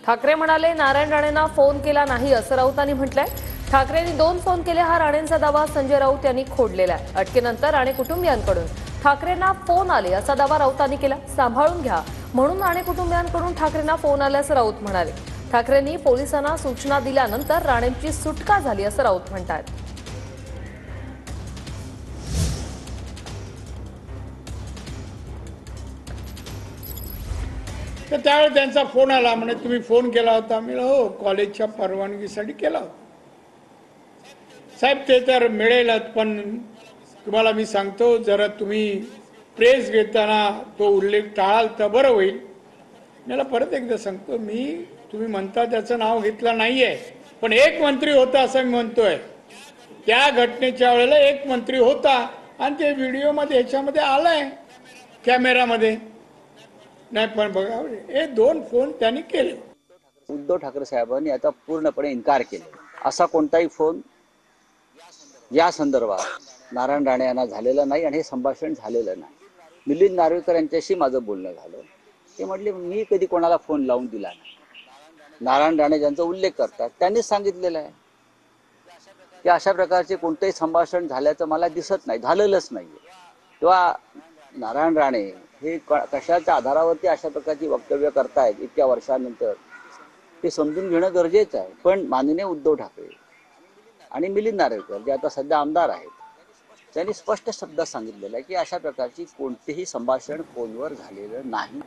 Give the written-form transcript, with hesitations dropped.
ठाकरे म्हणाले नारायण राणेंना फोन केला नाही असं राऊतांनी म्हटलंय। ठाकरेंनी 2 फोन केले हा राणेंचा दावा संजय राऊत यांनी खोडलेला आहे। अटकेनंतर राणे कुटुंबियांकडून ठाकरेंना फोन आले असा दावा राऊतांनी केला। सांभाळून घ्या म्हणून राणे कुटुंबियांकडून ठाकरेंना फोन आल्याचं राऊत म्हणाले। ठाकरेंनी पोलिसांना सूचना दिल्यानंतर राणेंची सुटका झाली असं राऊत म्हणतात। तर त्यावेळी त्यांचा फोन आला, म्हणे तुम्ही फोन केला होता। मी हो कॉलेजच्या परवानगीसाठी केला होता। साहेब ते तर मिळेलच, पण तुम्हाला मी सांगतो जरा तुम्ही प्रेस घेताना तो उल्लेख टाळाल तर बरं होईल। मला परत एकदा सांगतो, मी तुम्ही म्हणता त्याचं नाव घेतलं नाहीये, पण एक मंत्री होता असं मी म्हणतोय। त्या घटनेच्या वेळेला एक मंत्री होता आणि ते व्हिडिओमध्ये ह्याच्यामध्ये आलंय कॅमेरामध्ये। नाही पण बघा हे 2 फोन त्यांनी केले। उद्धव ठाकरे साहेबांनी आता पूर्णपणे इन्कार केला। असा कोणताही फोन या संदर्भात नारायण राणे यांना झालेला नाही आणि हे संभाषण झालेलं नाही। मिलिंद नार्वेकर यांच्याशी माझं बोलणं झालं। ते म्हटले मी कधी कोणाला फोन लावून दिला नाही। नारायण राणे ज्यांचा उल्लेख करतात त्यांनीच सांगितलेलं आहे की अशा प्रकारचे कोणतेही संभाषण झाल्याचं मला दिसत नाही, झालेलंच नाही। तेव्हा नारायण राणे हे कशाच्या आधारावरती अशा प्रकारची वक्तव्य करतायत इतक्या वर्षानंतर ते समजून घेणं गरजेचं आहे। पण माननीय उद्धव ठाकरे आणि मिलिंद नार्वेकर जे आता सध्या आमदार आहेत त्यांनी स्पष्ट शब्दात सांगितलेलं आहे की अशा प्रकारची कोणतेही संभाषण फोनवर झालेलं नाही।